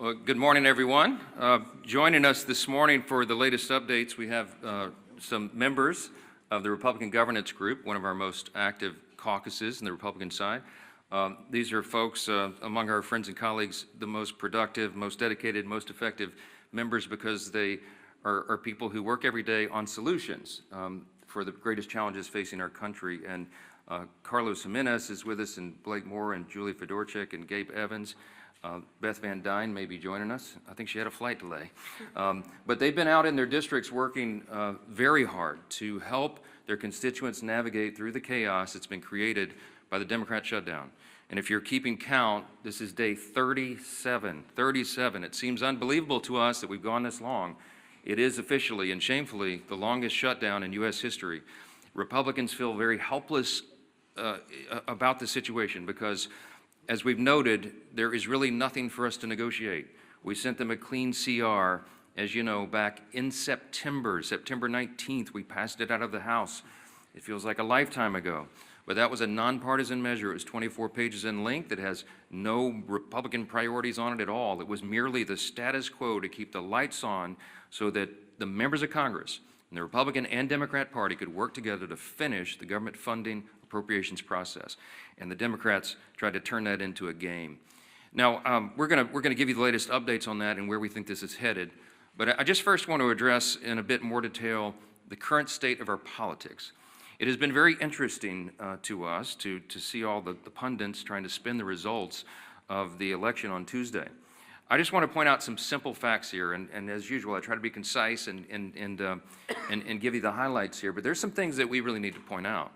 Well, good morning, everyone. Joining us this morning for the latest updates, we have some members of the Republican Governance Group, one of our most active caucuses in the Republican side. These are folks among our friends and colleagues, the most productive, most dedicated, most effective members because they are people who work every day on solutions for the greatest challenges facing our country. And Carlos Jimenez is with us, and Blake Moore, and Julie Fedorchik, and Gabe Evans. Beth Van Dyne may be joining us. I think she had a flight delay. But they've been out in their districts working very hard to help their constituents navigate through the chaos that's been created by the Democrat shutdown. And if you're keeping count, this is day 37. 37. It seems unbelievable to us that we've gone this long. It is officially and shamefully the longest shutdown in U.S. history. Republicans feel very helpless about the situation because, as we've noted, there is really nothing for us to negotiate. We sent them a clean CR, as you know, back in September 19th. We passed it out of the House. It feels like a lifetime ago. But that was a nonpartisan measure. It was 24 pages in length. It has no Republican priorities on it at all. It was merely the status quo to keep the lights on so that the members of Congress and the Republican and Democrat Party could work together to finish the government funding appropriations process. And the Democrats tried to turn that into a game. Now, we're gonna give you the latest updates on that and where we think this is headed. But I just first want to address in a bit more detail the current state of our politics. It has been very interesting to us to see all the pundits trying to spin the results of the election on Tuesday. I just want to point out some simple facts here, and as usual, I try to be concise and give you the highlights here, but there's some things that we really need to point out.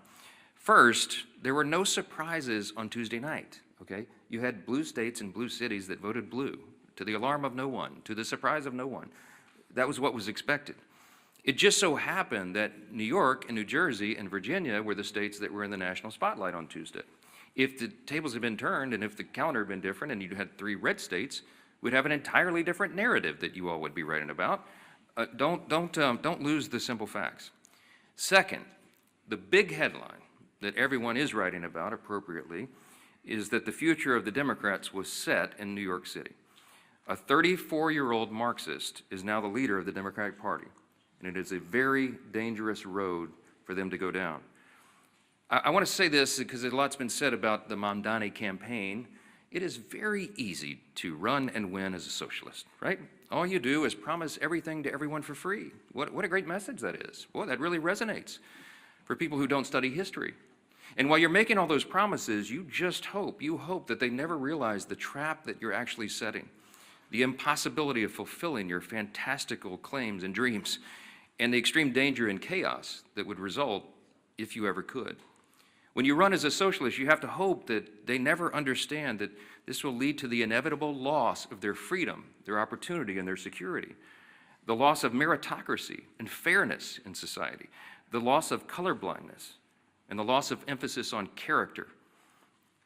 First, there were no surprises on Tuesday night, okay? You had blue states and blue cities that voted blue, to the alarm of no one, to the surprise of no one. That was what was expected. It just so happened that New York and New Jersey and Virginia were the states that were in the national spotlight on Tuesday. If the tables had been turned and if the calendar had been different and you had 3 red states, we'd have an entirely different narrative that you all would be writing about. Don't lose the simple facts. Second, the big headline that everyone is writing about appropriately is that the future of the Democrats was set in New York City. A 34-year-old Marxist is now the leader of the Democratic Party, and it is a very dangerous road for them to go down. I want to say this because a lot's been said about the Mamdani campaign. It is very easy to run and win as a socialist, right? All you do is promise everything to everyone for free. What a great message that is. Boy, that really resonates for people who don't study history. And while you're making all those promises, you hope that they never realize the trap that you're actually setting, the impossibility of fulfilling your fantastical claims and dreams, and the extreme danger and chaos that would result if you ever could. When you run as a socialist, you have to hope that they never understand that this will lead to the inevitable loss of their freedom, their opportunity, and their security, the loss of meritocracy and fairness in society, the loss of colorblindness, and the loss of emphasis on character,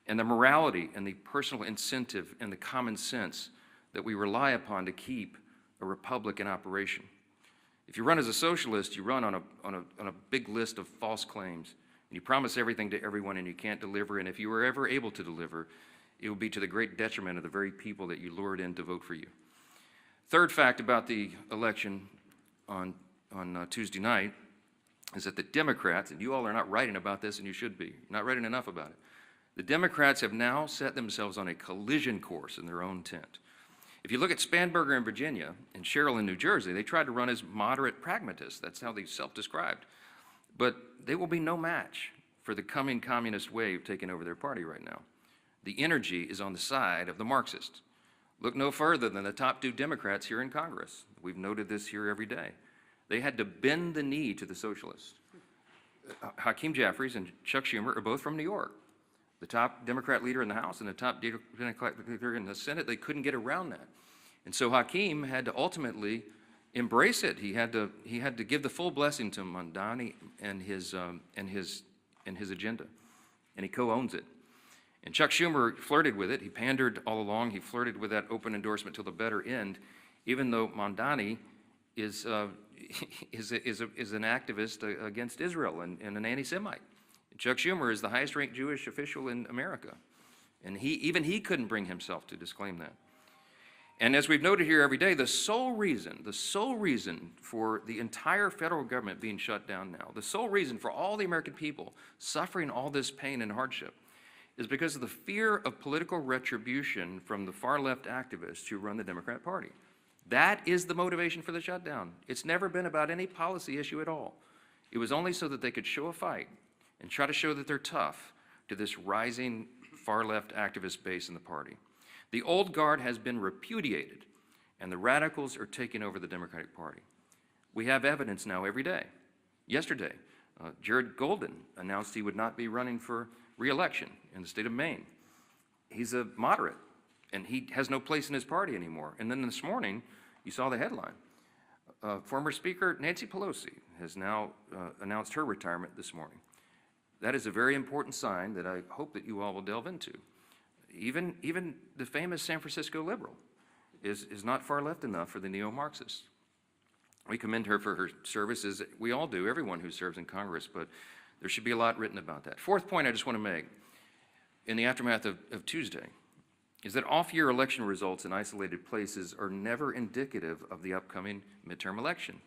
and the morality and the personal incentive and the common sense that we rely upon to keep a republic in operation. If you run as a socialist, you run on a big list of false claims, and you promise everything to everyone and you can't deliver, and if you were ever able to deliver, it will be to the great detriment of the very people that you lured in to vote for you. Third fact about the election on Tuesday night is that the Democrats, and you all are not writing about this, and you should be, you're not writing enough about it. The Democrats have now set themselves on a collision course in their own tent. If you look at Spanberger in Virginia and Sherrill in New Jersey, they tried to run as moderate pragmatists. That's how they self-described. But they will be no match for the coming communist wave taking over their party right now. The energy is on the side of the Marxists. Look no further than the top 2 Democrats here in Congress. We've noted this here every day. They had to bend the knee to the socialists. Hakeem Jeffries and Chuck Schumer are both from New York. The top Democrat leader in the House and the top Democrat leader in the Senate, they couldn't get around that. And so Hakeem had to ultimately embrace it. He had to give the full blessing to Mamdani and his agenda, and he co-owns it. And Chuck Schumer flirted with it. He pandered all along. He flirted with that open endorsement till the better end, even though Mamdani is an activist against Israel and an anti-Semite. Chuck Schumer is the highest-ranked Jewish official in America, and even he couldn't bring himself to disclaim that. And as we've noted here every day, the sole reason for the entire federal government being shut down now, the sole reason for all the American people suffering all this pain and hardship is because of the fear of political retribution from the far-left activists who run the Democrat Party. That is the motivation for the shutdown. It's never been about any policy issue at all. It was only so that they could show a fight and try to show that they're tough to this rising far-left activist base in the party. The old guard has been repudiated, and the radicals are taking over the Democratic Party. We have evidence now every day. Yesterday, Jared Golden announced he would not be running for re-election in the state of Maine. He's a moderate, and he has no place in his party anymore. And then this morning, you saw the headline. Former Speaker Nancy Pelosi has now announced her retirement this morning. That is a very important sign that I hope that you all will delve into. Even the famous San Francisco liberal is not far left enough for the neo-Marxists. We commend her for her services. We all do, everyone who serves in Congress, but there should be a lot written about that. Fourth point I just want to make in the aftermath of Tuesday is that off-year election results in isolated places are never indicative of the upcoming midterm election.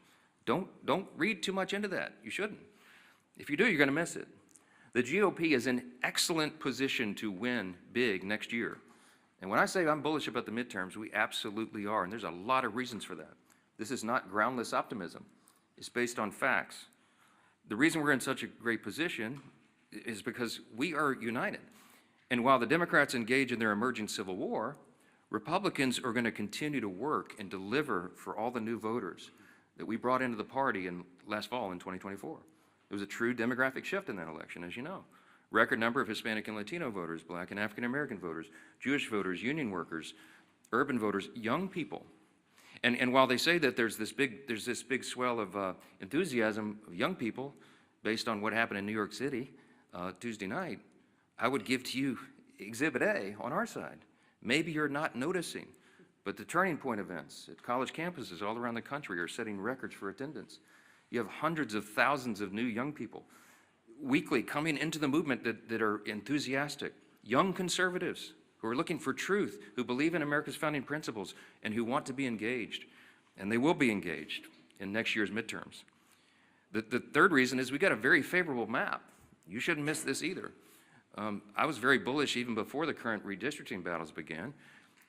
Don't read too much into that. You shouldn't. If you do, you're going to miss it. The GOP is in excellent position to win big next year. And when I say I'm bullish about the midterms, we absolutely are, and there's a lot of reasons for that. This is not groundless optimism. It's based on facts. The reason we're in such a great position is because we are united. And while the Democrats engage in their emerging civil war, Republicans are going to continue to work and deliver for all the new voters that we brought into the party last fall in 2024. There was a true demographic shift in that election, as you know. Record number of Hispanic and Latino voters, Black and African American voters, Jewish voters, union workers, urban voters, young people. And while they say that there's this big swell of enthusiasm of young people based on what happened in New York City Tuesday night, I would give to you Exhibit A on our side. Maybe you're not noticing, but the turning point events at college campuses all around the country are setting records for attendance. You have hundreds of thousands of new young people weekly coming into the movement that are enthusiastic, young conservatives who are looking for truth, who believe in America's founding principles, and who want to be engaged. And they will be engaged in next year's midterms. The third reason is we got a very favorable map. You shouldn't miss this either. I was very bullish even before the current redistricting battles began.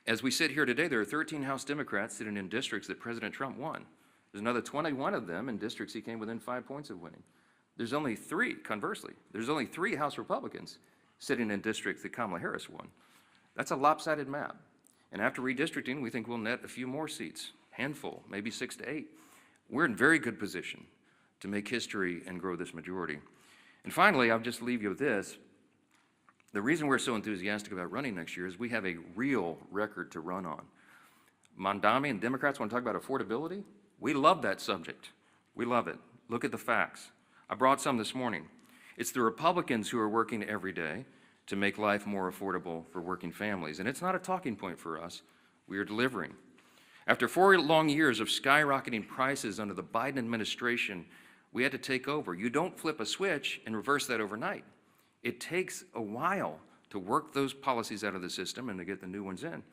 As we sit here today, there are 13 House Democrats sitting in districts that President Trump won. There's another 21 of them in districts he came within 5 points of winning. There's only 3, conversely, there's only 3 House Republicans sitting in districts that Kamala Harris won. That's a lopsided map. And after redistricting, we think we'll net a few more seats, handful, maybe 6 to 8. We're in very good position to make history and grow this majority. And finally, I'll just leave you with this. The reason we're so enthusiastic about running next year is we have a real record to run on. Mondami and Democrats want to talk about affordability. We love that subject. We love it. Look at the facts. I brought some this morning. It's the Republicans who are working every day to make life more affordable for working families. And it's not a talking point for us. We are delivering. After 4 long years of skyrocketing prices under the Biden administration, we had to take over. You don't flip a switch and reverse that overnight. It takes a while to work those policies out of the system and to get the new ones in.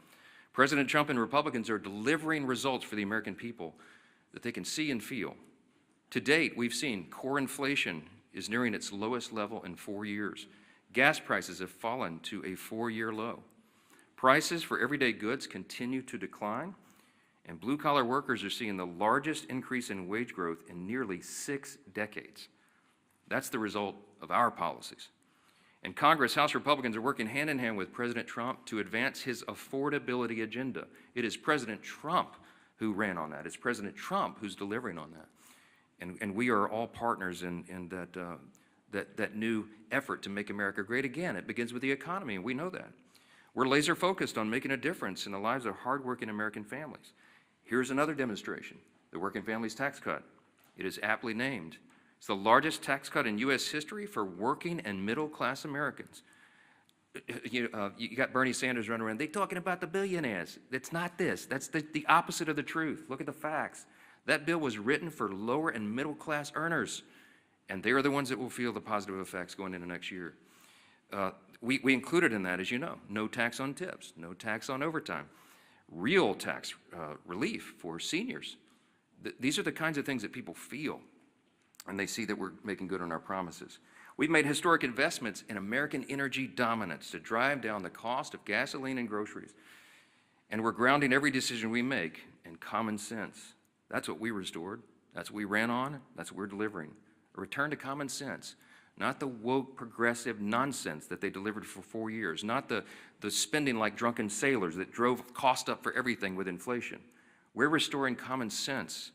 President Trump and Republicans are delivering results for the American people that they can see and feel. To date, we've seen core inflation is nearing its lowest level in 4 years. Gas prices have fallen to a 4-year low. Prices for everyday goods continue to decline, and blue-collar workers are seeing the largest increase in wage growth in nearly 6 decades. That's the result of our policies. In Congress, House Republicans are working hand in hand with President Trump to advance his affordability agenda. It is President Trump who ran on that. It's President Trump who's delivering on that. And we are all partners in that new effort to make America great again. It begins with the economy, and we know that. We're laser focused on making a difference in the lives of hardworking American families. Here's another demonstration, the Working Families Tax Cut. It is aptly named. It's the largest tax cut in U.S. history for working and middle-class Americans. You got Bernie Sanders running around. They're talking about the billionaires. It's not this. That's the opposite of the truth. Look at the facts. That bill was written for lower and middle-class earners, and they are the ones that will feel the positive effects going into next year. We included in that, as you know, no tax on tips, no tax on overtime, real tax relief for seniors. These are the kinds of things that people feel, and they see that we're making good on our promises. We've made historic investments in American energy dominance to drive down the cost of gasoline and groceries. And we're grounding every decision we make in common sense. That's what we restored. That's what we ran on. That's what we're delivering. A return to common sense, not the woke progressive nonsense that they delivered for 4 years, not the spending like drunken sailors that drove cost up for everything with inflation. We're restoring common sense,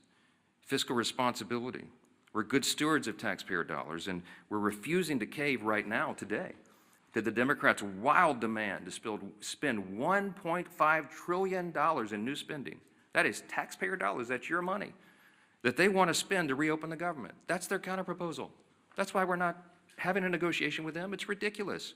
fiscal responsibility. We're good stewards of taxpayer dollars, and we're refusing to cave right now, today, to the Democrats' wild demand to spend $1.5 trillion in new spending. That is taxpayer dollars, that's your money, that they want to spend to reopen the government. That's their counterproposal. That's why we're not having a negotiation with them. It's ridiculous.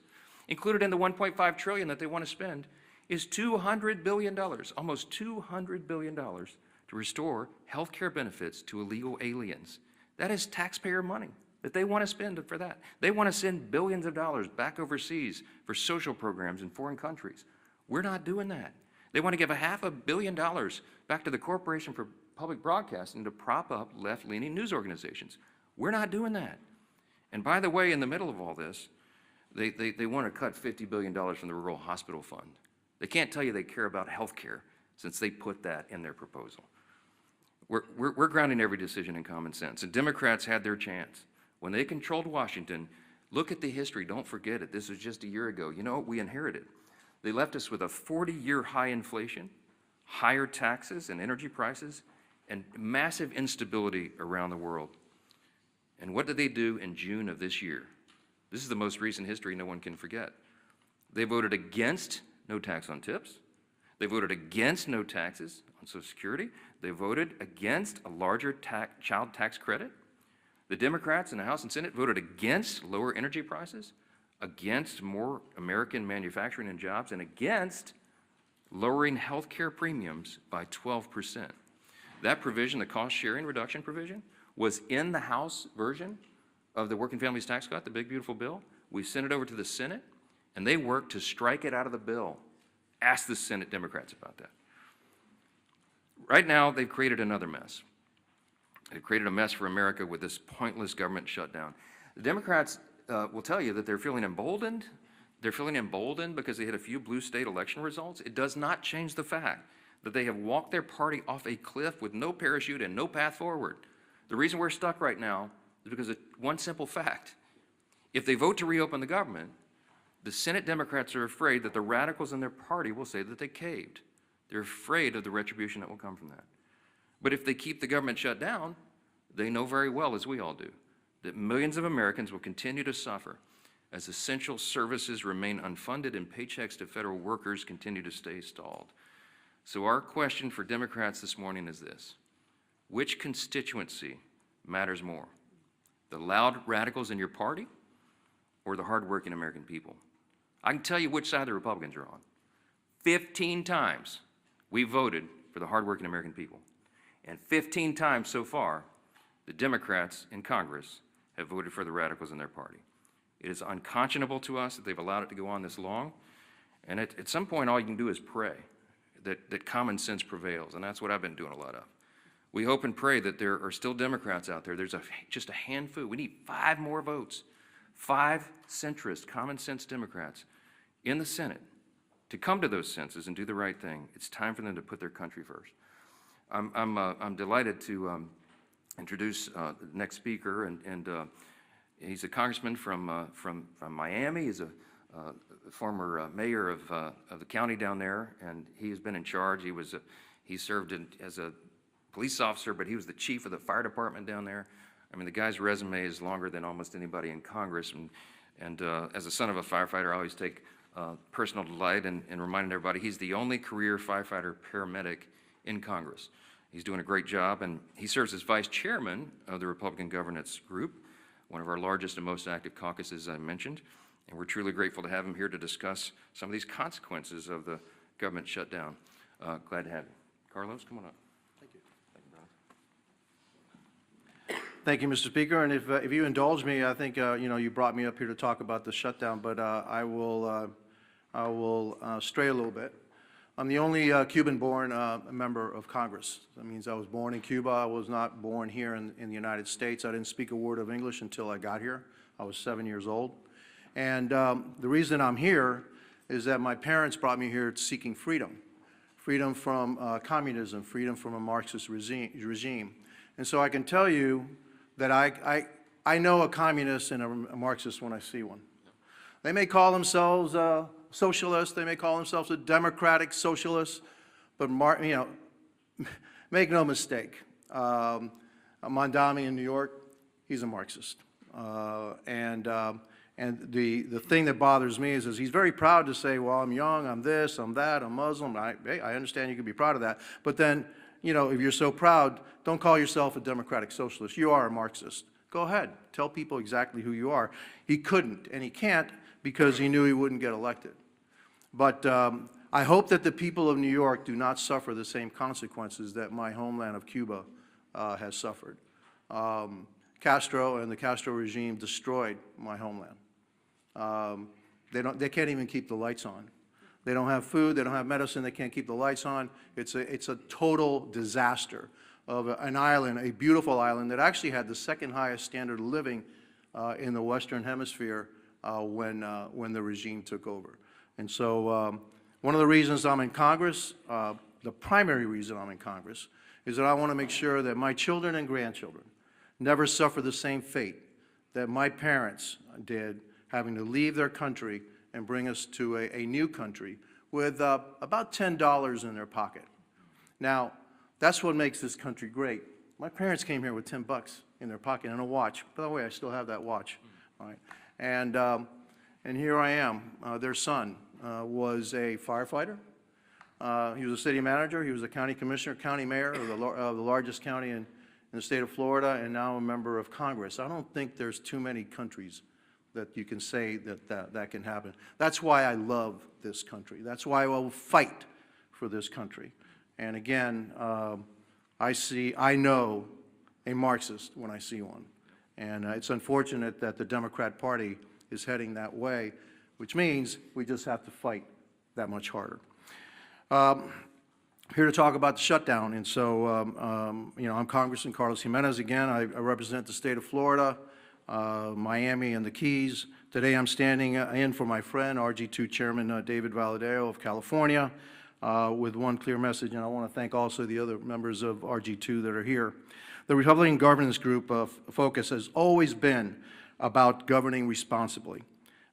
Included in the $1.5 trillion that they want to spend is $200 billion, almost $200 billion, to restore health care benefits to illegal aliens. That is taxpayer money that they want to spend for that. They want to send billions of dollars back overseas for social programs in foreign countries. We're not doing that. They want to give $500 million back to the Corporation for Public Broadcasting to prop up left-leaning news organizations. We're not doing that. And by the way, in the middle of all this, they want to cut $50 billion from the Rural Hospital Fund. They can't tell you they care about health care since they put that in their proposal. We're grounding every decision in common sense. And Democrats had their chance. When they controlled Washington, look at the history. Don't forget it. This was just a year ago. You know what we inherited? They left us with a 40-year high inflation, higher taxes and energy prices, and massive instability around the world. And what did they do in June of this year? This is the most recent history no one can forget. They voted against no tax on tips. They voted against no taxes on Social Security. They voted against a larger child tax credit. The Democrats in the House and Senate voted against lower energy prices, against more American manufacturing and jobs, and against lowering health care premiums by 12%. That provision, the cost sharing reduction provision, was in the House version of the Working Families Tax Cut, the big beautiful bill. We sent it over to the Senate, and they worked to strike it out of the bill. Ask the Senate Democrats about that. Right now, they've created another mess. They've created a mess for America with this pointless government shutdown. The Democrats will tell you that they're feeling emboldened. They're feeling emboldened because they had a few blue state election results. It does not change the fact that they have walked their party off a cliff with no parachute and no path forward. The reason we're stuck right now is because of one simple fact. If they vote to reopen the government, the Senate Democrats are afraid that the radicals in their party will say that they caved. They're afraid of the retribution that will come from that. But if they keep the government shut down, they know very well, as we all do, that millions of Americans will continue to suffer as essential services remain unfunded and paychecks to federal workers continue to stay stalled. So our question for Democrats this morning is this: which constituency matters more? The loud radicals in your party or the hardworking American people? I can tell you which side the Republicans are on. 15 times we voted for the hardworking American people. And 15 times so far, the Democrats in Congress have voted for the radicals in their party. It is unconscionable to us that they've allowed it to go on this long. And at some point, all you can do is pray that common sense prevails. And that's what I've been doing a lot of. We hope and pray that there are still Democrats out there. There's just a handful. We need 5 more votes. 5 centrist, common sense Democrats in the Senate to come to those senses and do the right thing. It's time for them to put their country first. I'm delighted to introduce the next speaker, and he's a congressman from Miami. He's a former mayor of the county down there, and he has been in charge. He served as a police officer, but he was the chief of the fire department down there. I mean, the guy's resume is longer than almost anybody in Congress, and as a son of a firefighter, I always take personal delight in reminding everybody he's the only career firefighter paramedic in Congress. He's doing a great job, and he serves as vice chairman of the Republican Governance Group, one of our largest and most active caucuses I mentioned, and we're truly grateful to have him here to discuss some of these consequences of the government shutdown. Glad to have you. Carlos, come on up. Thank you. Thank you, Mr. Speaker. And if you indulge me, I think you brought me up here to talk about the shutdown, but I will stray a little bit. I'm the only Cuban-born member of Congress. That means I was born in Cuba. I was not born here in the United States. I didn't speak a word of English until I got here. I was 7 years old. And the reason I'm here is that my parents brought me here seeking freedom. Freedom from communism, freedom from a Marxist regime. And so I can tell you that I know a communist and a Marxist when I see one. They may call themselves socialists, they may call themselves a democratic socialist, but make no mistake, Mondami in New York, he's a Marxist. And the thing that bothers me is he's very proud to say, well, I'm young, I'm this, I'm that, I'm Muslim. Hey, I understand you can be proud of that. But then, if you're so proud, don't call yourself a democratic socialist. You are a Marxist. Go ahead. Tell people exactly who you are. He couldn't, and he can't because he knew he wouldn't get elected. But I hope that the people of New York do not suffer the same consequences that my homeland of Cuba has suffered. Castro and the Castro regime destroyed my homeland. They can't even keep the lights on. They don't have food, they don't have medicine, they can't keep the lights on. It's a total disaster of an island, a beautiful island that actually had the second highest standard of living in the Western Hemisphere when the regime took over. And so one of the reasons I'm in Congress, the primary reason I'm in Congress, is that I want to make sure that my children and grandchildren never suffer the same fate that my parents did, having to leave their country and bring us to a new country with about $10 in their pocket. Now, that's what makes this country great. My parents came here with $10 in their pocket and a watch. By the way, I still have that watch. All right. And here I am. Their son was a firefighter. He was a city manager. He was a county commissioner, county mayor of the largest county in the state of Florida, and now a member of Congress. I don't think there's too many countries that you can say that can happen. That's why I love this country. That's why I will fight for this country. And again, I know a Marxist when I see one. And it's unfortunate that the Democrat Party is heading that way, which means we just have to fight that much harder. Here to talk about the shutdown. And so, I'm Congressman Carlos Jimenez again. I represent the state of Florida, Miami, and the Keys. Today I'm standing in for my friend, RG2 Chairman David Valadeo of California, with one clear message, and I want to thank also the other members of RG2 that are here. The Republican Governance Group focus has always been about governing responsibly.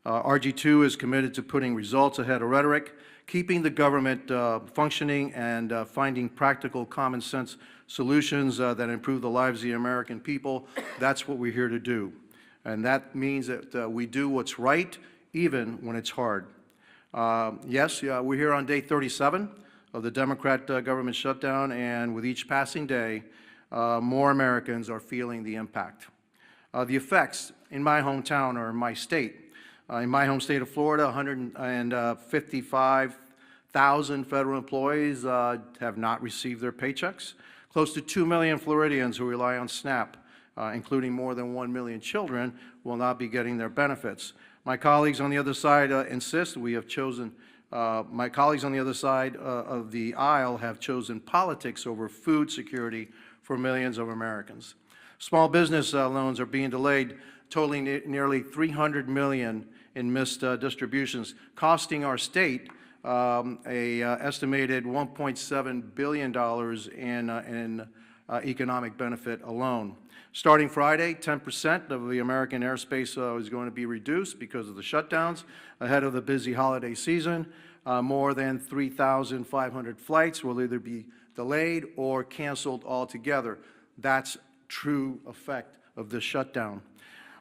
RG2 is committed to putting results ahead of rhetoric, keeping the government functioning, and finding practical, common sense solutions that improve the lives of the American people. That's what we're here to do. And that means that we do what's right, even when it's hard. Yes, we're here on day 37 of the Democrat government shutdown, and with each passing day, more Americans are feeling the impact. The effects in my hometown or in my state. In my home state of Florida, 155,000 federal employees have not received their paychecks. Close to 2 million Floridians who rely on SNAP, including more than 1 million children, will not be getting their benefits. My colleagues on the other side insist we have chosen, my colleagues on the other side of the aisle have chosen politics over food security for millions of Americans. Small business loans are being delayed, totaling nearly $300 million in missed distributions, costing our state an estimated $1.7 billion in economic benefit alone. Starting Friday, 10% of the American airspace is going to be reduced because of the shutdowns ahead of the busy holiday season. More than 3,500 flights will either be delayed or canceled altogether. That's true effect of this shutdown.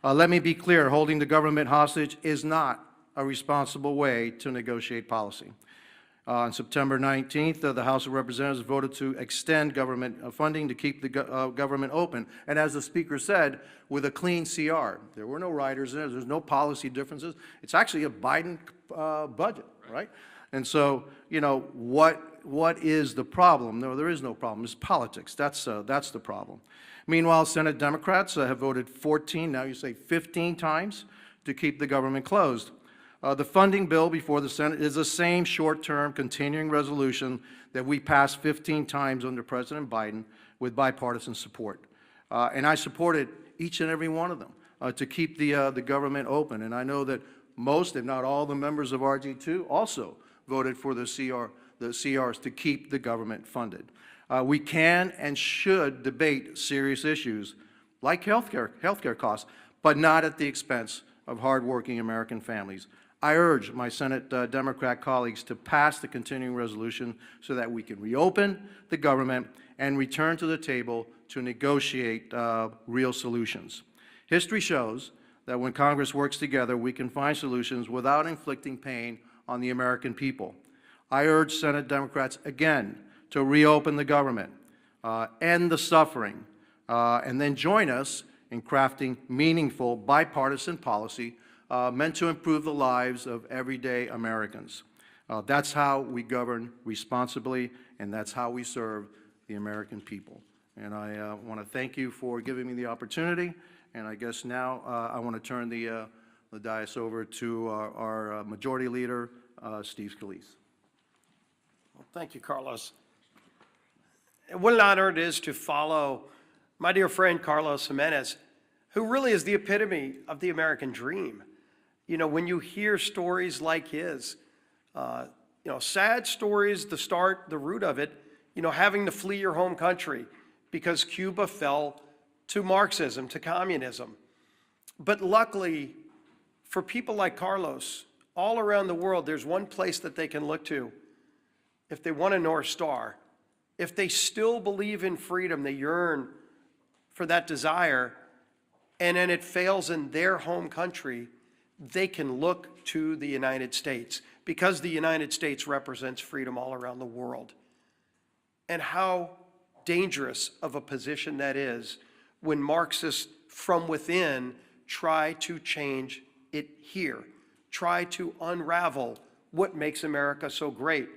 Let me be clear, holding the government hostage is not a responsible way to negotiate policy. On September 19th, the House of Representatives voted to extend government funding to keep the government open. And as the Speaker said, with a clean CR. There were no riders in it. There's no policy differences. It's actually a Biden budget, right? And so, what is the problem? No, there is no problem. It's politics. That's the problem. Meanwhile, Senate Democrats have voted 14, now you say 15 times to keep the government closed. The funding bill before the Senate is the same short-term continuing resolution that we passed 15 times under President Biden with bipartisan support. And I supported each and every one of them to keep the government open. And I know that most, if not all, the members of RG2 also voted for the CRs to keep the government funded. We can and should debate serious issues like healthcare costs, but not at the expense of hardworking American families. I urge my Senate Democrat colleagues to pass the continuing resolution so that we can reopen the government and return to the table to negotiate real solutions. History shows that when Congress works together, we can find solutions without inflicting pain on the American people. I urge Senate Democrats again to reopen the government, end the suffering, and then join us in crafting meaningful bipartisan policy meant to improve the lives of everyday Americans. That's how we govern responsibly, and that's how we serve the American people. And I want to thank you for giving me the opportunity, and I guess now I want to turn the dais over to our Majority Leader, Steve Scalise. Well, thank you, Carlos. And what an honor it is to follow my dear friend Carlos Jimenez, who really is the epitome of the American dream. You know, when you hear stories like his, sad stories, the root of it, having to flee your home country because Cuba fell to Marxism, to communism. But luckily, for people like Carlos, all around the world, there's one place that they can look to if they want a North Star. If they still believe in freedom, they yearn for that desire, and then it fails in their home country, they can look to the United States because the United States represents freedom all around the world. And how dangerous of a position that is when Marxists from within try to change it here, try to unravel what makes America so great.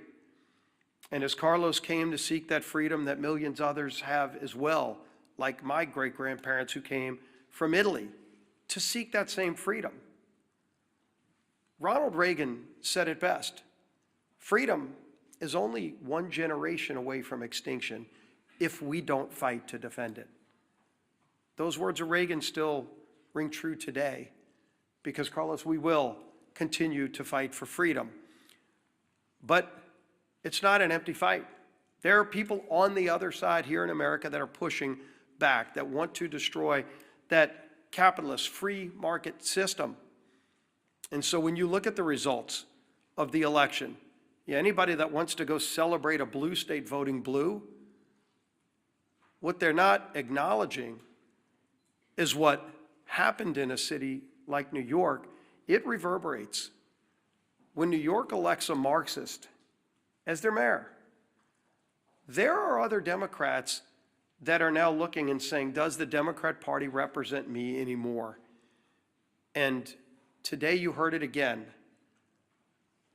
And as Carlos came to seek that freedom that millions others have as well, like my great-grandparents who came from Italy to seek that same freedom. Ronald Reagan said it best: freedom is only one generation away from extinction if we don't fight to defend it. Those words of Reagan still ring true today because, Carlos, we will continue to fight for freedom. But it's not an empty fight. There are people on the other side here in America that are pushing back, that want to destroy that capitalist free market system. And so when you look at the results of the election, anybody that wants to go celebrate a blue state voting blue, what they're not acknowledging is what happened in a city like New York. It reverberates. When New York elects a Marxist as their mayor, there are other Democrats that are now looking and saying, does the Democrat Party represent me anymore? And today you heard it again.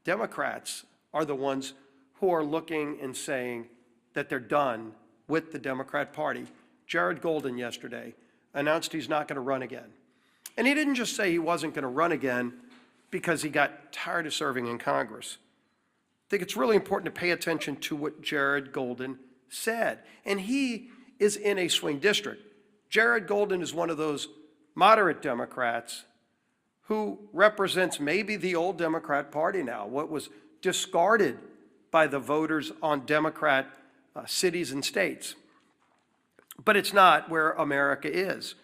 Democrats are the ones who are looking and saying that they're done with the Democrat Party. Jared Golden yesterday announced he's not going to run again. And he didn't just say he wasn't going to run again because he got tired of serving in Congress. I think it's really important to pay attention to what Jared Golden said. And he is in a swing district. Jared Golden is one of those moderate Democrats who represents maybe the old Democrat Party now, what was discarded by the voters on Democrat cities and states. But it's not where America is.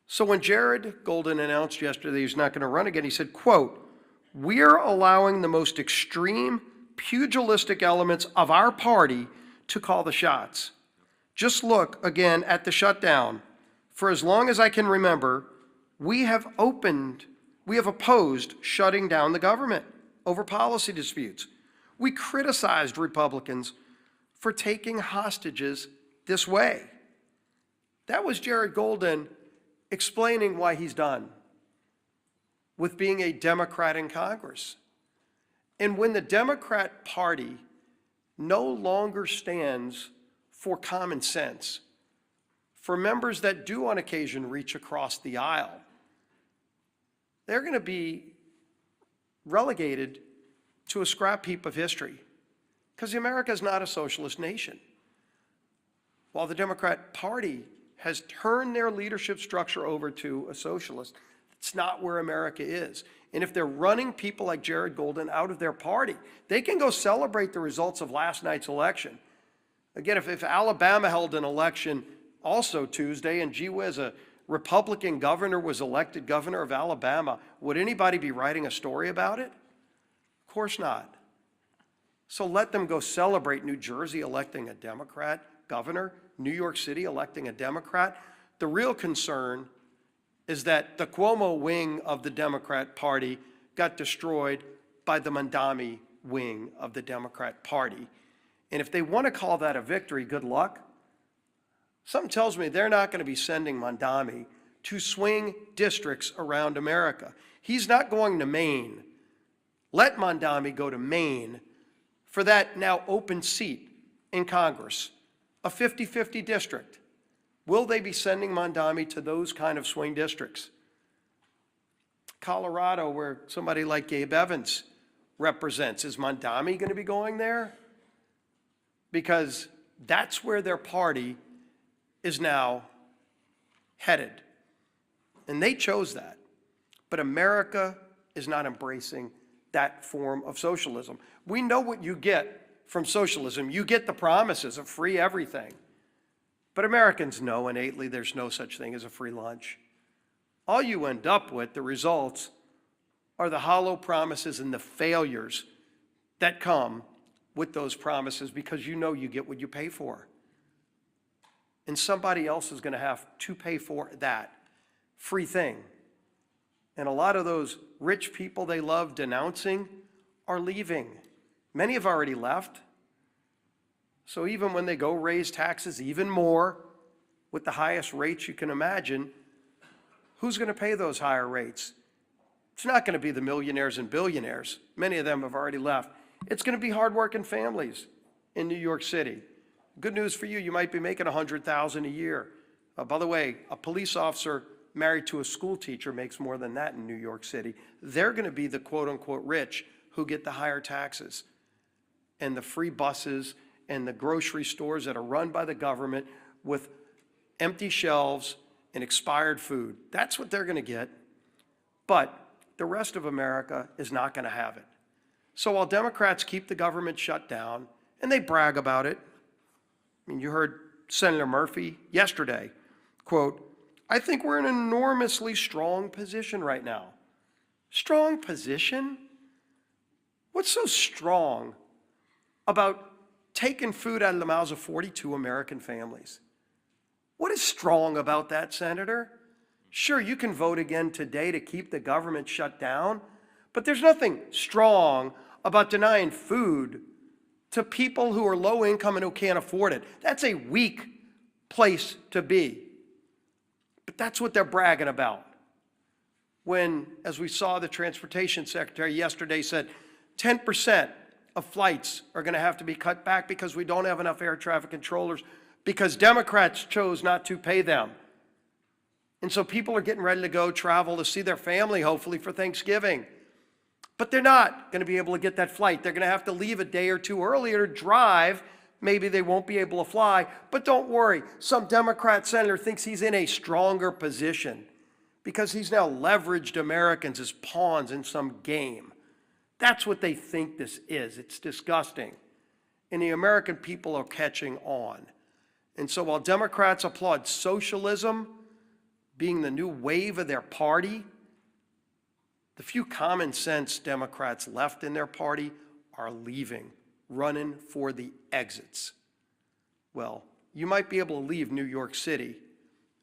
So when Jared Golden announced yesterday he's not going to run again, he said, quote, "We're allowing the most extreme pugilistic elements of our party to call the shots. Just look again at the shutdown. For as long as I can remember, we have opposed shutting down the government over policy disputes. We criticized Republicans for taking hostages this way." That was Jared Golden explaining why he's done with being a Democrat in Congress. And when the Democrat Party no longer stands for common sense, for members that do on occasion reach across the aisle, they're going to be relegated to a scrap heap of history, because America is not a socialist nation. While the Democrat Party has turned their leadership structure over to a socialist, it's not where America is. And if they're running people like Jared Golden out of their party, they can go celebrate the results of last night's election. Again, if Alabama held an election also Tuesday, and gee whiz, a Republican governor was elected governor of Alabama, would anybody be writing a story about it? Of course not. So let them go celebrate New Jersey electing a Democrat governor, New York City electing a Democrat. The real concern is that the Cuomo wing of the Democrat Party got destroyed by the Mondami wing of the Democrat Party. And if they want to call that a victory, good luck. Something tells me they're not going to be sending Mondami to swing districts around America. He's not going to Maine. Let Mondami go to Maine for that now open seat in Congress, a 50-50 district. Will they be sending Mondami to those kind of swing districts? Colorado, where somebody like Gabe Evans represents, is Mondami going to be going there? Because that's where their party is now headed. And they chose that. But America is not embracing that form of socialism. We know what you get from socialism. You get the promises of free everything. But Americans know innately there's no such thing as a free lunch. All you end up with, the results, are the hollow promises and the failures that come with those promises, because you know you get what you pay for. And somebody else is going to have to pay for that free thing. And a lot of those rich people they love denouncing are leaving. Many have already left. So even when they go raise taxes even more with the highest rates you can imagine, who's going to pay those higher rates? It's not going to be the millionaires and billionaires. Many of them have already left. It's going to be hardworking families in New York City. Good news for you, you might be making $100,000 a year. By the way, a police officer married to a school teacher makes more than that in New York City. They're going to be the quote-unquote rich who get the higher taxes and the free buses and the grocery stores that are run by the government with empty shelves and expired food. That's what they're going to get. But the rest of America is not going to have it. So while Democrats keep the government shut down, and they brag about it, I mean, you heard Senator Murphy yesterday, quote, "I think we're in an enormously strong position right now." Strong position? What's so strong about taking food out of the mouths of 42 American families? What is strong about that, Senator? Sure, you can vote again today to keep the government shut down, but there's nothing strong about denying food to people who are low income and who can't afford it. That's a weak place to be. But that's what they're bragging about. When, as we saw, the transportation secretary yesterday said 10% of flights are going to have to be cut back because we don't have enough air traffic controllers because Democrats chose not to pay them. And so people are getting ready to go travel to see their family, hopefully, for Thanksgiving. But they're not going to be able to get that flight. They're going to have to leave a day or two earlier to drive. Maybe they won't be able to fly. But don't worry. Some Democrat senator thinks he's in a stronger position because he's now leveraged Americans as pawns in some game. That's what they think this is. It's disgusting. And the American people are catching on. And so while Democrats applaud socialism being the new wave of their party, the few common sense Democrats left in their party are leaving, running for the exits. Well, you might be able to leave New York City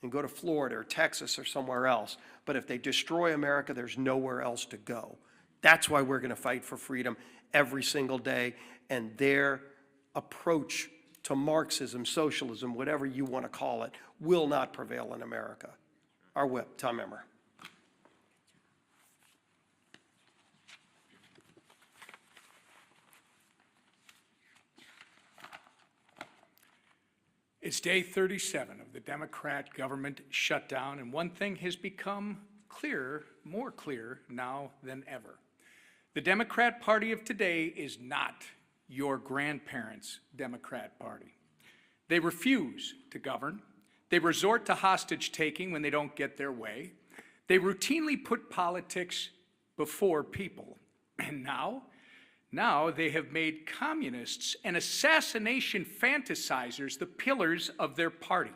and go to Florida or Texas or somewhere else, but if they destroy America, there's nowhere else to go. That's why we're going to fight for freedom every single day, and their approach to Marxism, socialism, whatever you want to call it, will not prevail in America. Our whip, Tom Emmer. It's day 37 of the Democrat government shutdown, and one thing has become clearer, more clear now than ever. The Democrat Party of today is not your grandparents' Democrat Party. They refuse to govern. They resort to hostage-taking when they don't get their way. They routinely put politics before people. And now they have made communists and assassination fantasizers the pillars of their party.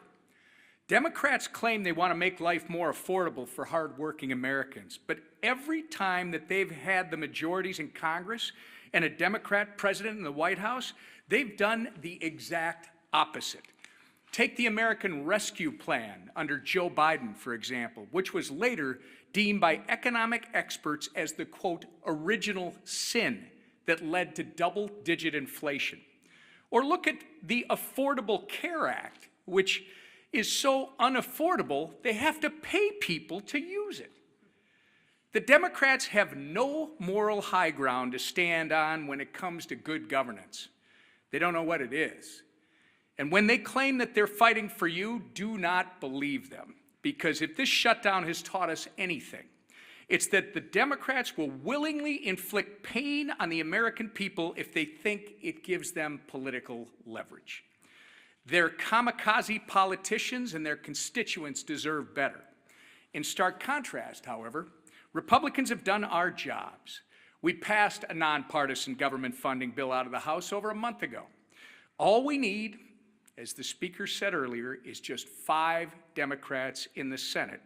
Democrats claim they want to make life more affordable for hardworking Americans, but every time that they've had the majorities in Congress and a Democrat president in the White House, they've done the exact opposite. Take the American Rescue Plan under Joe Biden, for example, which was later deemed by economic experts as the, quote, original sin that led to double-digit inflation. Or look at the Affordable Care Act, which is so unaffordable, they have to pay people to use it. The Democrats have no moral high ground to stand on when it comes to good governance. They don't know what it is. And when they claim that they're fighting for you, do not believe them. Because if this shutdown has taught us anything, it's that the Democrats will willingly inflict pain on the American people if they think it gives them political leverage. Their kamikaze politicians and their constituents deserve better. In stark contrast, however, Republicans have done our jobs. We passed a nonpartisan government funding bill out of the House over a month ago. All we need, as the Speaker said earlier, is just 5 Democrats in the Senate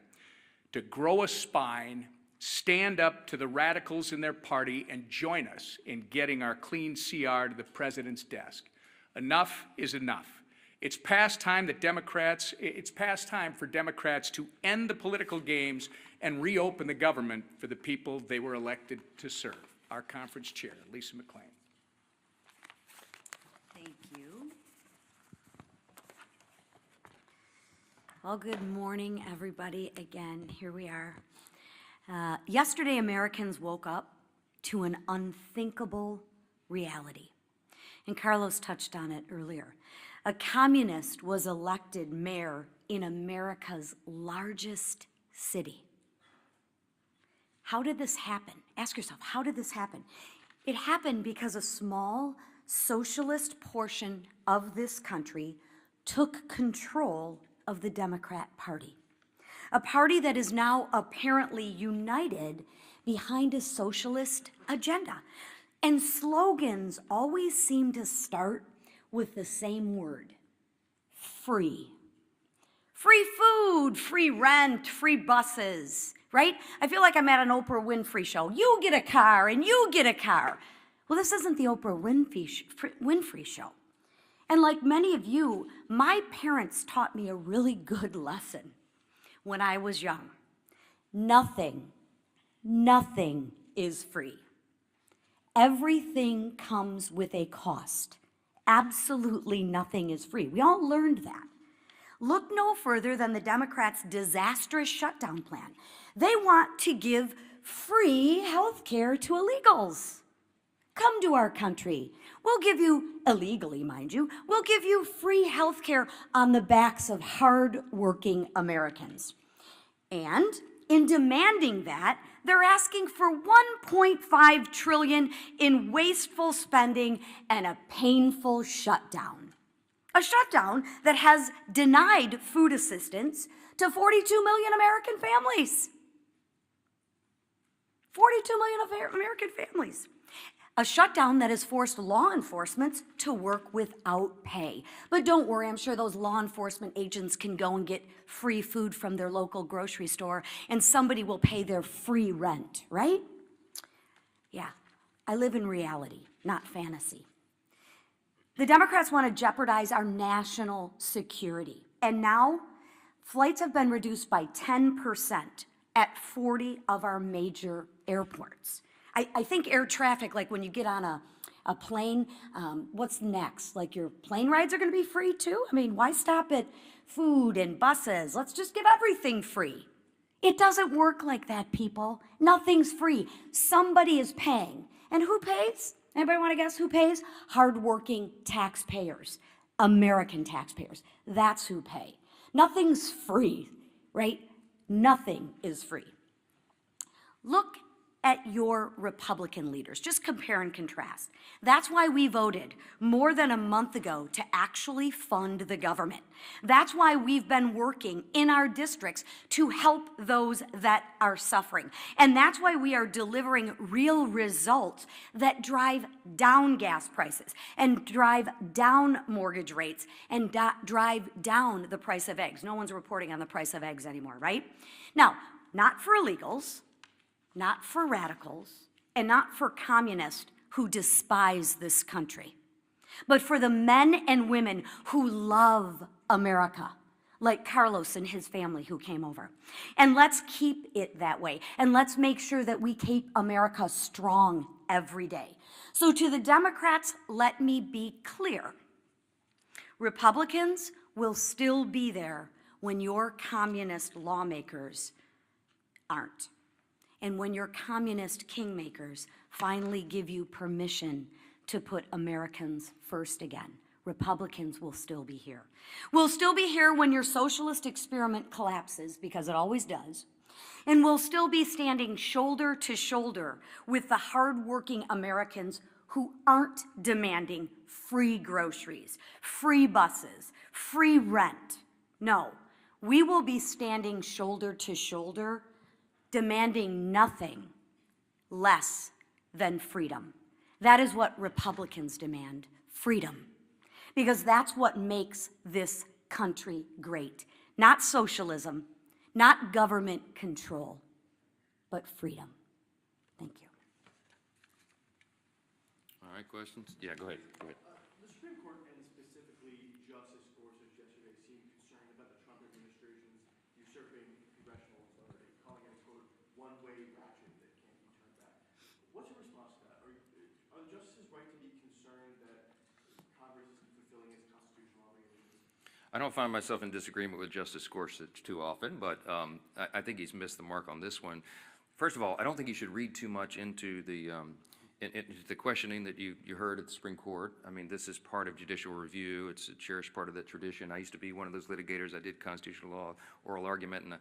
to grow a spine, stand up to the radicals in their party, and join us in getting our clean CR to the president's desk. Enough is enough. It's past time for Democrats to end the political games and reopen the government for the people they were elected to serve. Our conference chair, Lisa McClain. Thank you. Well, good morning, everybody. Again, here we are. Yesterday, Americans woke up to an unthinkable reality. And Carlos touched on it earlier. A communist was elected mayor in America's largest city. How did this happen? Ask yourself, how did this happen? It happened because a small socialist portion of this country took control of the Democrat Party. A party that is now apparently united behind a socialist agenda. And slogans always seem to start with the same word: free. Free food, free rent, free buses, right? I feel like I'm at an Oprah Winfrey show. You get a car and you get a car. Well, this isn't the Oprah Winfrey show. And like many of you, my parents taught me a really good lesson when I was young. Nothing is free. Everything comes with a cost. Absolutely nothing is free. We all learned that. Look no further than the Democrats' disastrous shutdown plan. They want to give free health care to illegals. Come to our country. We'll give you, illegally mind you, we'll give you free health care on the backs of hard-working Americans. And in demanding that, they're asking for $1.5 trillion in wasteful spending and a painful shutdown. A shutdown that has denied food assistance to 42 million American families. 42 million American families. A shutdown that has forced law enforcement to work without pay. But don't worry, I'm sure those law enforcement agents can go and get free food from their local grocery store, and somebody will pay their free rent, right? Yeah, I live in reality, not fantasy. The Democrats want to jeopardize our national security. And now, flights have been reduced by 10% at 40 of our major airports. I think air traffic, like when you get on a plane, what's next? Like your plane rides are going to be free too? I mean, why stop at food and buses? Let's just give everything free. It doesn't work like that, people. Nothing's free. Somebody is paying. And who pays? Anybody want to guess who pays? Hardworking taxpayers, American taxpayers. That's who pay. Nothing's free, right? Nothing is free. Look at your Republican leaders. Just compare and contrast. That's why we voted more than a month ago to actually fund the government. That's why we've been working in our districts to help those that are suffering. And that's why we are delivering real results that drive down gas prices and drive down mortgage rates and drive down the price of eggs. No one's reporting on the price of eggs anymore, right? Now, not for illegals, not for radicals, and not for communists who despise this country, but for the men and women who love America, like Carlos and his family who came over. And let's keep it that way, and let's make sure that we keep America strong every day. So to the Democrats, let me be clear. Republicans will still be there when your communist lawmakers aren't. And when your communist kingmakers finally give you permission to put Americans first again, Republicans will still be here. We'll still be here when your socialist experiment collapses, because it always does. And we'll still be standing shoulder to shoulder with the hardworking Americans who aren't demanding free groceries, free buses, free rent. No, we will be standing shoulder to shoulder, demanding nothing less than freedom. That is what Republicans demand, freedom. Because that's what makes this country great. Not socialism, not government control, but freedom. Thank you. All right, questions? Yeah, go ahead. Go ahead. The Supreme Court, and specifically Justice Gorsuch yesterday, seemed concerned about the Trump administration's usurping congressional authority, calling it a, quote, one-way ratchet that can't be turned back. What's your response to that? Are the justices right to be concerned that Congress isn't fulfilling its constitutional obligations? I don't find myself in disagreement with Justice Gorsuch too often, but I think he's missed the mark on this one. First of all, I don't think you should read too much into the questioning that you heard at the Supreme Court. I mean, this is part of judicial review. It's a cherished part of that tradition. I used to be one of those litigators. I did constitutional law, oral argument, and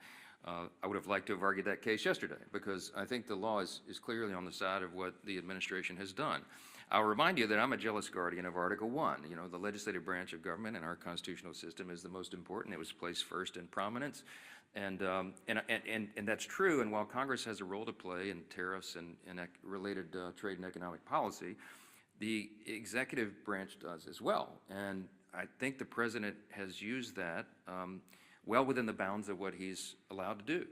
I would have liked to have argued that case yesterday, because I think the law is clearly on the side of what the administration has done. I'll remind you that I'm a jealous guardian of Article 1. You know, the legislative branch of government in our constitutional system is the most important. It was placed first in prominence. And that's true. And while Congress has a role to play in tariffs and related trade and economic policy, the executive branch does as well. And I think the president has used that well within the bounds of what he's allowed to do,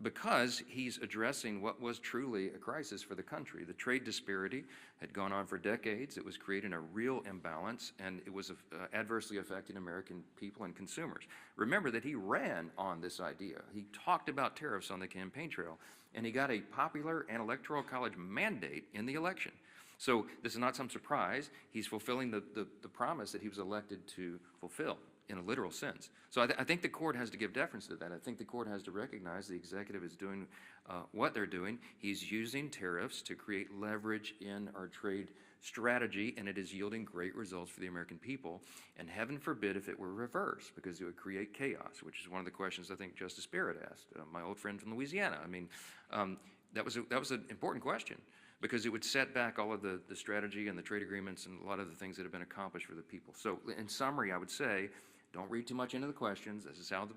because he's addressing what was truly a crisis for the country. The trade disparity had gone on for decades. It was creating a real imbalance, and it was adversely affecting American people and consumers. Remember that he ran on this idea. He talked about tariffs on the campaign trail, and he got a popular and electoral college mandate in the election. So this is not some surprise. He's fulfilling the promise that he was elected to fulfill, in a literal sense. So I think the court has to give deference to that. I think the court has to recognize the executive is doing what they're doing. He's using tariffs to create leverage in our trade strategy, and it is yielding great results for the American people. And heaven forbid if it were reversed, because it would create chaos, which is one of the questions I think Justice Barrett asked, my old friend from Louisiana. I mean, that was an important question, because it would set back all of the strategy and the trade agreements and a lot of the things that have been accomplished for the people. So in summary, I would say, don't read too much into the questions. This is how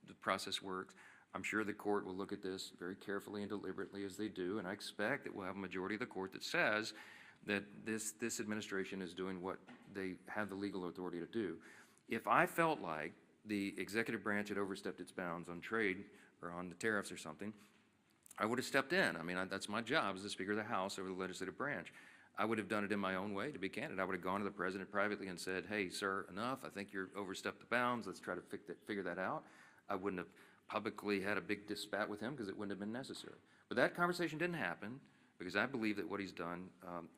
the process works. I'm sure the court will look at this very carefully and deliberately, as they do, and I expect that we'll have a majority of the court that says that this administration is doing what they have the legal authority to do. If I felt like the executive branch had overstepped its bounds on trade or on the tariffs or something, I would have stepped in. I mean, that's my job as the Speaker of the House over the legislative branch. I would have done it in my own way, to be candid. I would have gone to the president privately and said, hey, sir, enough. I think you're overstepped the bounds. Let's try to figure that out. I wouldn't have publicly had a big spat with him, because it wouldn't have been necessary. But that conversation didn't happen, because I believe that what he's done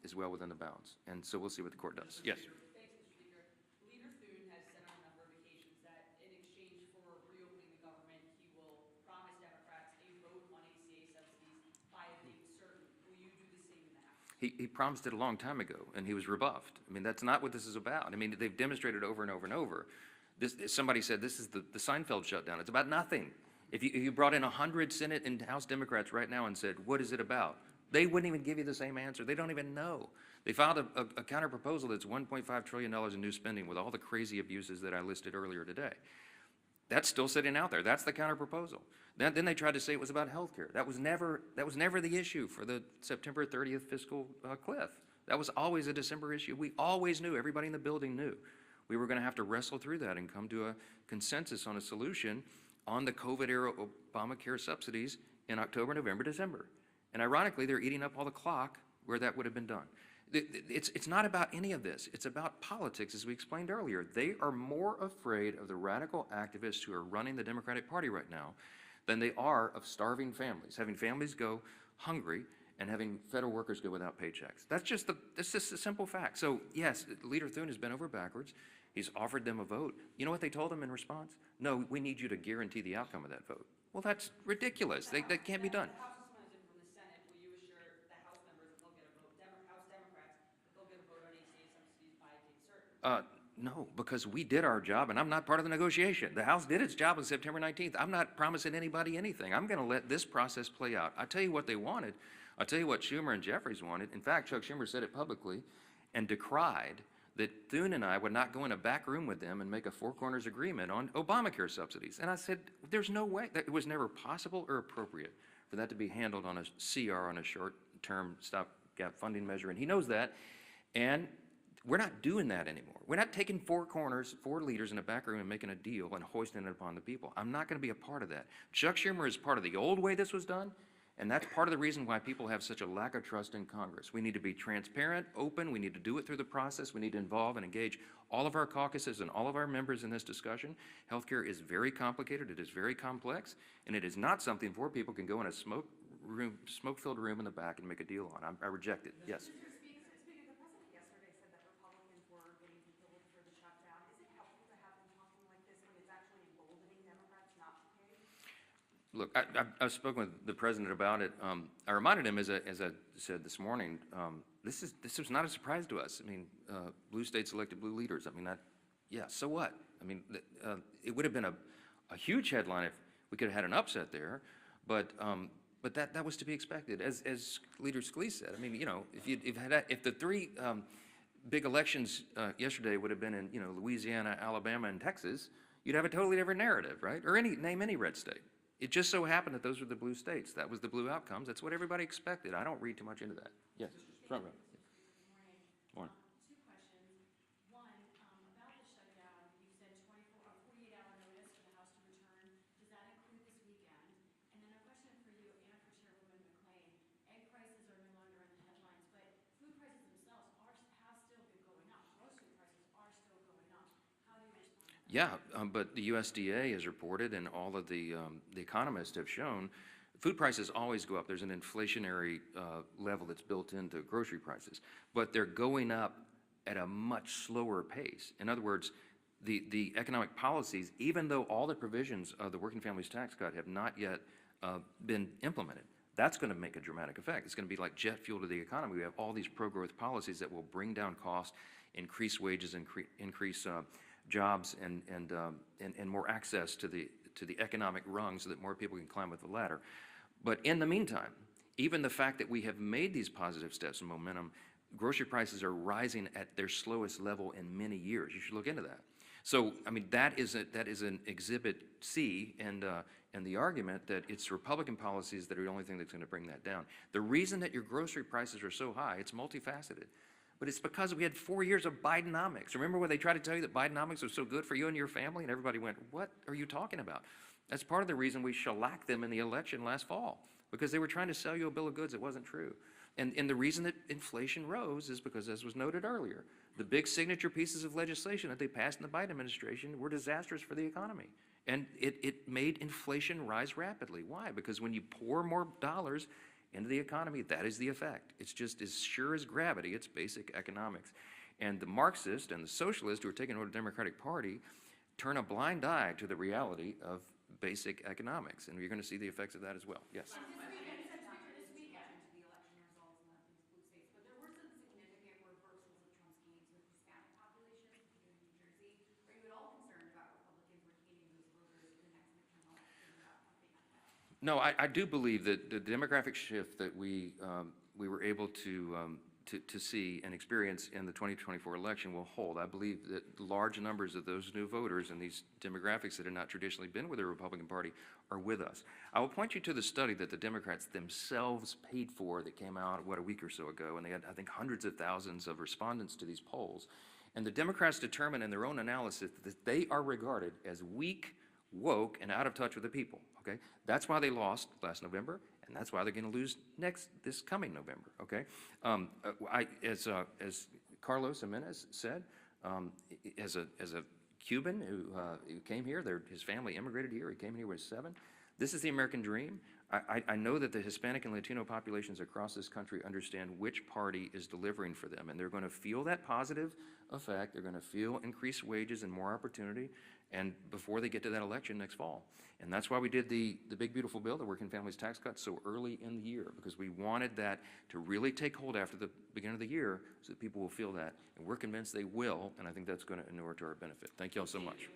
is well within the bounds. And so we'll see what the court does. Yes? Thanks, Mr. Speaker. Leader Thune has said on a number of occasions that in exchange for reopening the government, he will promise Democrats a vote on ACA subsidies by a date certain. Will you do the same now? He promised it a long time ago, and he was rebuffed. I mean, that's not what this is about. I mean, they've demonstrated over and over and over. Somebody said this is the Seinfeld shutdown. It's about nothing. If you brought in 100 Senate and House Democrats right now and said, what is it about? They wouldn't even give you the same answer. They don't even know. They filed a counter proposal that's $1.5 trillion in new spending with all the crazy abuses that I listed earlier today. That's still sitting out there. That's the counter proposal. Then they tried to say it was about health care. That was never the issue for the September 30th fiscal cliff. That was always a December issue. We always knew, everybody in the building knew, we were going to have to wrestle through that and come to a consensus on a solution on the COVID-era Obamacare subsidies in October, November, December. And ironically, they're eating up all the clock where that would have been done. It's not about any of this. It's about politics, as we explained earlier. They are more afraid of the radical activists who are running the Democratic Party right now than they are of starving families, having families go hungry and having federal workers go without paychecks. That's just a simple fact. So yes, Leader Thune has been over backwards. He's offered them a vote. You know what they told him in response? No, we need you to guarantee the outcome of that vote. Well, that's ridiculous. That can't be done. The House is in from the Senate. Will you assure the House members that they'll get a vote, House Democrats, that they'll get a vote on ACA subsidies by a date certain? No, because we did our job, and I'm not part of the negotiation. The House did its job on September 19th. I'm not promising anybody anything. I'm going to let this process play out. I'll tell you what they wanted. I'll tell you what Schumer and Jeffries wanted. In fact, Chuck Schumer said it publicly and decried that Thune and I would not go in a back room with them and make a four corners agreement on Obamacare subsidies. And I said, there's no way. That it was never possible or appropriate for that to be handled on a CR, on a short-term stopgap funding measure. And he knows that. And we're not doing that anymore. We're not taking four corners, four leaders in a back room and making a deal and hoisting it upon the people. I'm not going to be a part of that. Chuck Schumer is part of the old way this was done, and that's part of the reason why people have such a lack of trust in Congress. We need to be transparent, open. We need to do it through the process. We need to involve and engage all of our caucuses and all of our members in this discussion. Healthcare is very complicated. It is very complex, and it is not something four people can go in a smoke-filled room in the back and make a deal on. I reject it. Yes. Speaker, the president yesterday said that Republicans were getting compelled for the shutdown. Is it helpful to have them talking like this when it's actually emboldening Democrats not to pay? Look, I've spoken with the president about it. I reminded him, as I said this morning, this was not a surprise to us. I mean, blue states elected blue leaders. I mean, yeah, so what? I mean, it would have been a huge headline if we could have had an upset there, but that was to be expected. As Leader Scalise said, I mean, you know, if the three big elections yesterday would have been in, you know, Louisiana, Alabama, and Texas, you'd have a totally different narrative, right? Or name any red state. It just so happened that those were the blue states. That was the blue outcomes. That's what everybody expected. I don't read too much into that. Yes, front row. Morning. Two questions. One, about the shutdown, you said 48-hour notice for the House to return. Does that include this weekend? And then a question for you and for Chairwoman McClain. Egg prices are no longer in the headlines, but food prices themselves have still been going up. Grocery prices are still going up. How do you respond to that? Yeah, but the USDA has reported, and all of the economists have shown, food prices always go up. There's an inflationary level that's built into grocery prices, but they're going up at a much slower pace. In other words, the economic policies, even though all the provisions of the Working Families Tax Cut have not yet been implemented, that's going to make a dramatic effect. It's going to be like jet fuel to the economy. We have all these pro-growth policies that will bring down costs, increase wages, increase jobs, and more access to the economic rung so that more people can climb up the ladder. But in the meantime, even the fact that we have made these positive steps and momentum, grocery prices are rising at their slowest level in many years. You should look into that. So, I mean, that is an exhibit C, and the argument that it's Republican policies that are the only thing that's going to bring that down. The reason that your grocery prices are so high, it's multifaceted. But it's because we had 4 years of Bidenomics. Remember when they tried to tell you that Bidenomics was so good for you and your family, and everybody went, what are you talking about? That's part of the reason we shellacked them in the election last fall, because they were trying to sell you a bill of goods that wasn't true. And the reason that inflation rose is because, as was noted earlier, the big signature pieces of legislation that they passed in the Biden administration were disastrous for the economy. And it made inflation rise rapidly. Why? Because when you pour more dollars into the economy, that is the effect. It's just as sure as gravity. It's basic economics. And the Marxists and the socialists who are taking over the Democratic Party turn a blind eye to the reality of basic economics. And you're going to see the effects of that as well. Yes? This weekend, the election results in these blue states, but there were some significant reversals of Trump's gains with Hispanic populations, particularly in New Jersey. Are you at all concerned about Republicans retaining those voters in the next midterm election without something like that? No, I do believe that the demographic shift that we we were able to see and experience in the 2024 election will hold. I believe that large numbers of those new voters and these demographics that have not traditionally been with the Republican Party are with us. I will point you to the study that the Democrats themselves paid for that came out, a week or so ago, and they had, I think, hundreds of thousands of respondents to these polls. And the Democrats determined in their own analysis that they are regarded as weak, woke, and out of touch with the people, okay? That's why they lost last November, and that's why they're going to lose this coming November, okay? As Carlos Jimenez said, as a Cuban who came here, his family immigrated here, he came here when he was 7. This is the American dream. I know that the Hispanic and Latino populations across this country understand which party is delivering for them, and they're going to feel that positive effect. They're going to feel increased wages and more opportunity, and before they get to that election next fall. And that's why we did the big, beautiful bill, the Working Families Tax Cut, so early in the year, because we wanted that to really take hold after the beginning of the year so that people will feel that. And we're convinced they will, and I think that's going to inure to our benefit. Thank you all so much.